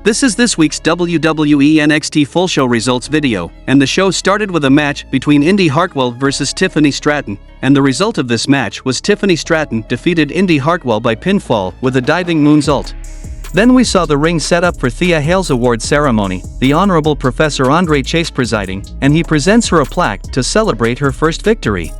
This is this week's WWE NXT full show results video, and the show started with a match between Indi Hartwell versus Tiffany Stratton, and the result of this match was Tiffany Stratton defeated Indi Hartwell by pinfall with a diving moonsault. Then we saw the ring set up for Thea Hale's award ceremony, the Honorable Professor Andre Chase presiding, and he presents her a plaque to celebrate her first victory.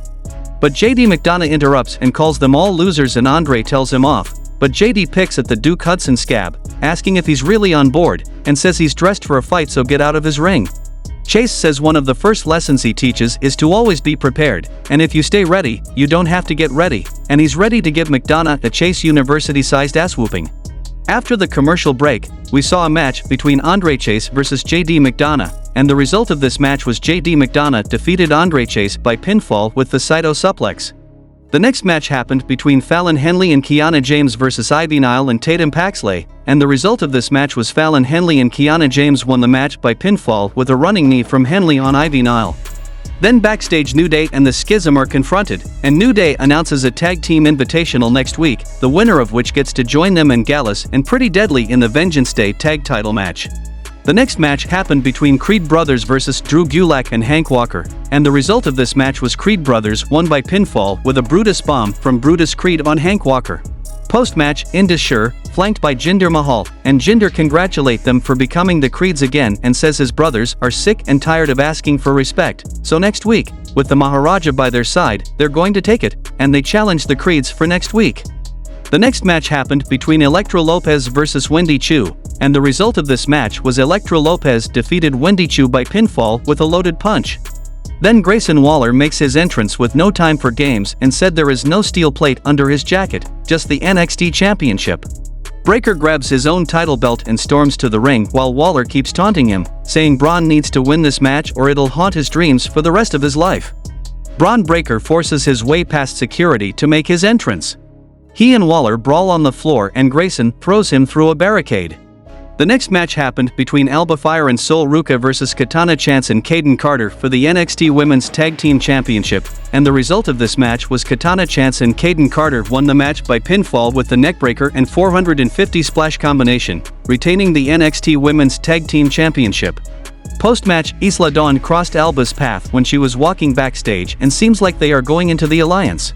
But JD McDonough interrupts and calls them all losers, and Andre tells him off. But JD picks at the Duke Hudson scab, asking if he's really on board, and says he's dressed for a fight, so get out of his ring. Chase says one of the first lessons he teaches is to always be prepared, and if you stay ready, you don't have to get ready, and he's ready to give McDonough a Chase University-sized ass-whooping. After the commercial break, we saw a match between Andre Chase versus JD McDonough, and the result of this match was JD McDonough defeated Andre Chase by pinfall with the Saito suplex. The next match happened between Fallon Henley and Kiana James versus Ivy Nile and Tatum Paxley, and the result of this match was Fallon Henley and Kiana James won the match by pinfall with a running knee from Henley on Ivy Nile. Then backstage, New Day and the Schism are confronted, and New Day announces a tag team invitational next week, the winner of which gets to join them and Gallus and Pretty Deadly in the Vengeance Day tag title match. The next match happened between Creed Brothers versus Drew Gulak and Hank Walker, and the result of this match was Creed Brothers won by pinfall with a Brutus bomb from Brutus Creed on Hank Walker. Post-match, Indus Sher, flanked by Jinder Mahal, and Jinder congratulate them for becoming the Creeds again and says his brothers are sick and tired of asking for respect, so next week, with the Maharaja by their side, they're going to take it, and they challenge the Creeds for next week. The next match happened between Elektra Lopez versus Wendy Chu, and the result of this match was Elektra Lopez defeated Wendy Chu by pinfall with a loaded punch. Then Grayson Waller makes his entrance with no time for games and said there is no steel plate under his jacket, just the NXT Championship. Breakker grabs his own title belt and storms to the ring while Waller keeps taunting him, saying Braun needs to win this match or it'll haunt his dreams for the rest of his life. Braun Breakker forces his way past security to make his entrance. He and Waller brawl on the floor and Grayson throws him through a barricade. The next match happened between Alba Fire and Sol Ruca versus Katana Chance and Kaden Carter for the NXT Women's Tag Team Championship, and the result of this match was Katana Chance and Kaden Carter won the match by pinfall with the neckbreaker and 450 splash combination, retaining the NXT Women's Tag Team Championship. Post-match, Isla Dawn crossed Alba's path when she was walking backstage and seems like they are going into the alliance.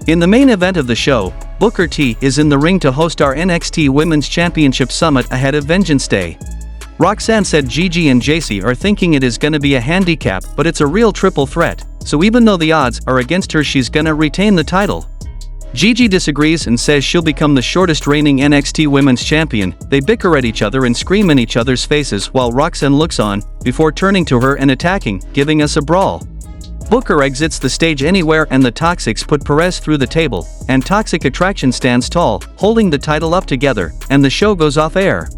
In the main event of the show, Booker T is in the ring to host our NXT Women's Championship Summit ahead of Vengeance Day. Roxanne said Gigi and JC are thinking it is gonna be a handicap, but it's a real triple threat, so even though the odds are against her, she's gonna retain the title. Gigi disagrees and says she'll become the shortest reigning NXT Women's Champion. They bicker at each other and scream in each other's faces while Roxanne looks on, before turning to her and attacking, giving us a brawl. Booker exits the stage anywhere and the Toxics put Perez through the table, and Toxic Attraction stands tall, holding the title up together, and the show goes off air.